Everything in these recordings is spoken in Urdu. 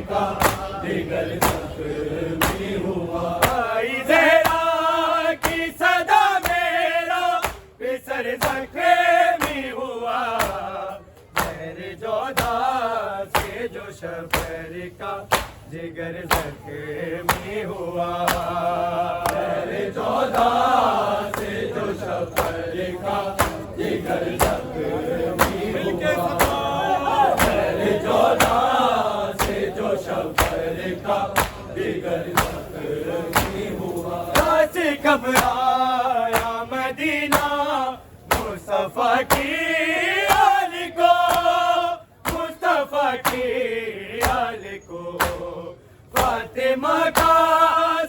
کا دیگر زخمی ہوا. زہرا کی صدا میرا پسر زخمی ہوا. زہر جودا سے جو شفر کا جگر زخمی ہوا. زہر جودا سے جو شفر کا جگر زخمی ہوا. زہر جودا سے جو شفر کا جگر زخمی ہوا. کاش گھبرایا مدینہ مصطفیٰ کی آل کو. مصطفیٰ کی آل کو. فاطمہ کا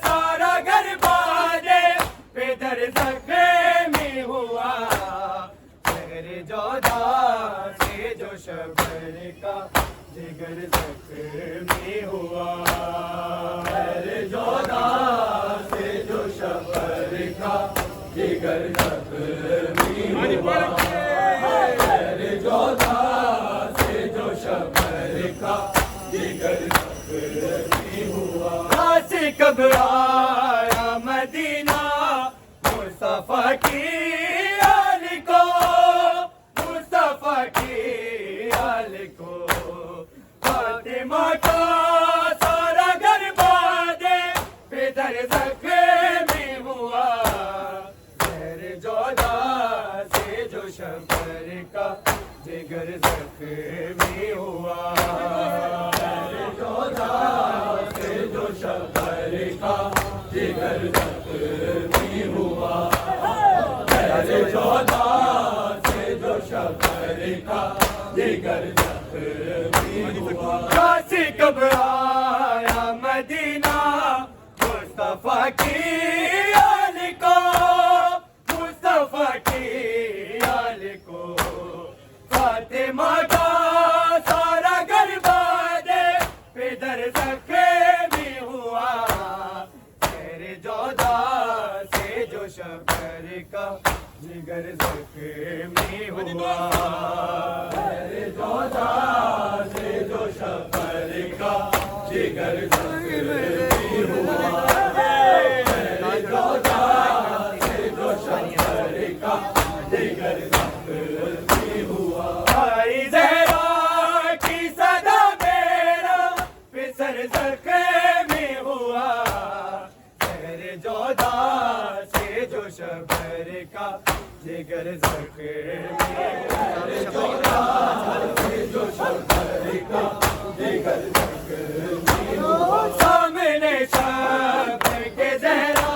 سارا گھر بادے پدر زخمی ہوا. زہر جودا سے جو شفر کا جگر زخمی ہوا. زہر جودا سے جو شفر کا جگر زخمی ہوا. زہر جودا سے جو شفر کا جگر زخمی ہوا. کاش گھبرایا مدینہ مصطفیٰ کی آل کو. مصطفیٰ کی آل کو. فاطمہ کا سارا گھر بادے پدر زخمی ہوا. زہر جودا سے جو شفر کا جگر زخمی ہوا. زہر جودا سے جو شفر کا جگر زخمی ہوا. زہر جودا سے جو شفر کا جگر زخمی ہوا. کاش گھبرایا مدینہ مصطفیٰ کی آل کو. مصطفیٰ کی آل کو. فاطمہ کا سارا گھر بادے پدر زخمی ہوا. زہر جودا سے جو شفر کا جگر زخمی ہوا. زہر جودا سے جو شفر کا جگر زخمی ہوا. زہر جودا سے جو شفر کا جگر زخمی ہوا. زہرا کی صدا میرا پسر زخمی ہوا. زہر جودا سے جو شفر کا جگر زخمی زہر جودا سے جو شفر کا جگر زخمی ہوا. سامنے شفر کے زہرا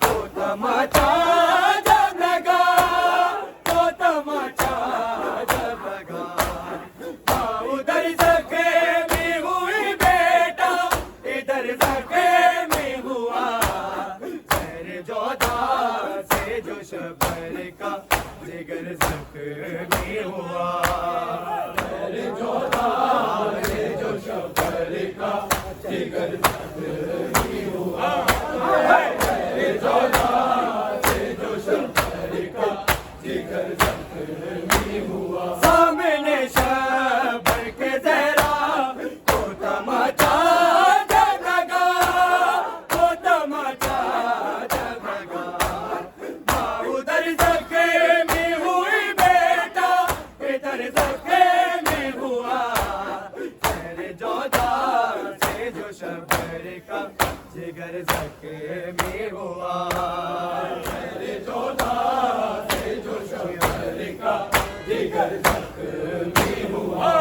تو تماچا جب لگا. تو تماچا جب لگا. ادھر زخمی ہوئی بیٹا ادھر زخمی ہوا. زہر جودا سے جو شفر کا جگر زخمی ہوا. زہر جودا سے جو شفر کا جگر زخمی ہوا. زہر جودا سے جو شفر کا جگر زخمی ہوا. سامنے شفر کے زہرا کو تماچا جب لگا. کو تماچا جب لگا. ادھر زخمی ہوئی بیٹا ادھر زخمی ہوا. زہر جودا سے جو شفر کا جگر زخمی ہوا. زہر جودا سے جو شفر کا جگر زخمی ہوا.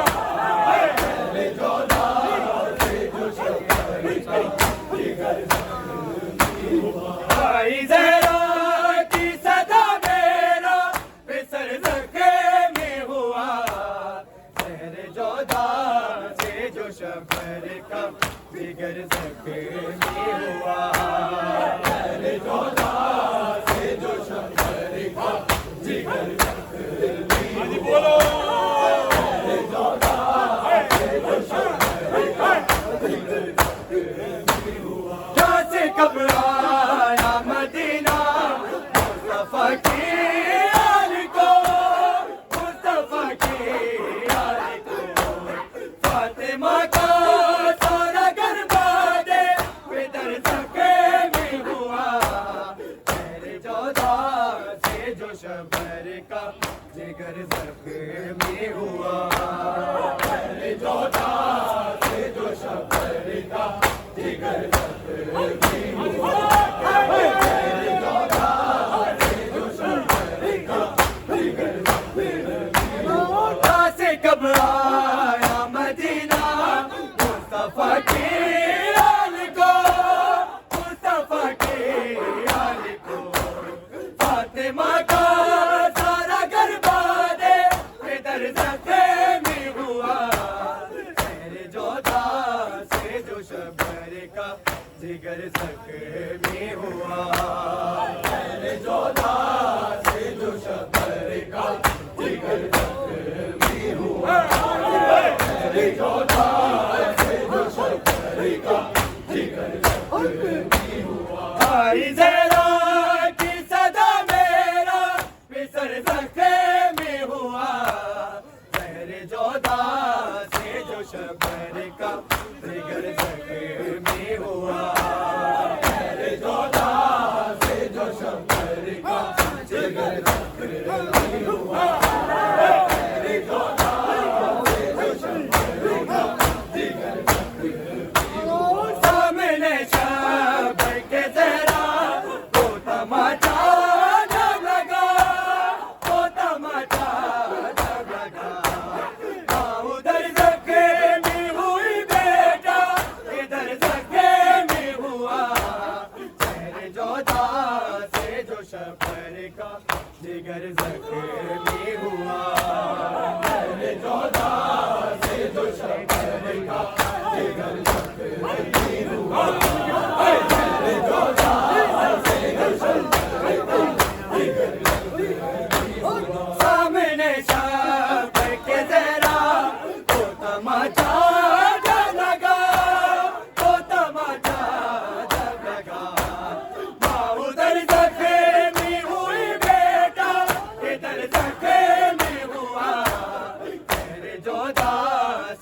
زہر جودا سے جو شفر کا جگر زخمی ہوا. زہرا کی صدا میرا پسر زخمی ہوا. زہر جودا سے جو شفر کا جگر زخمی ہوا. زہر جودا سے جو شفر کا جگر زخمی ہوا. زہر جودا سے جو شفر کا جگر زخمی ہوا. کاش گھبرایا مدینہ مصطفیٰ کی آل کو. مصطفیٰ کی آل کو. فاطمہ کا مصطفیٰ کی آل کو، مصطفیٰ کی آل کو، فاطمہ کا سارا گھر بادے ادھر زخمی ہوا، شہر جودا سے جو شبر کا جگر زخمی ہوا، شہر جودا سے جو شبر کا جگر زخمی ہوا، شہر جودا سے جو شبر کا جگر زخمی ہوا، بھائی زہرا کی صدا میرا بسر زخمی ہوا، شہر جودا سے جو شبر کا جگر زخمی ہوا، شہر جودا سے جو شبر کا جگر زخمی ہوا، شہر جودا سے جو شبر کا جگر زخمی ہوا، سامنے شبر کے زہرا کو تماچا جب لگا، کو تماچا جب لگا، ادھر زخمی ہوئی بیٹا ادھر زخمی ہوا، شہر جودا سے جو شبر کا جگر زخمی ہوا، شہر جودا سے جو شبر کا جگر زخمی ہوا، شہر جودا سے جو شبر کا جگر زخمی ہوا، سامنے شبر کے زہرا کو تماچا جب لگا، کو تماچا جب لگا، ماں ادھر زخمی ہوئی بیٹا ادھر زخمی ہوا، شہر جودا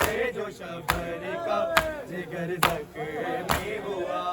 سے جو شبر کا جگر زخمی ہوا۔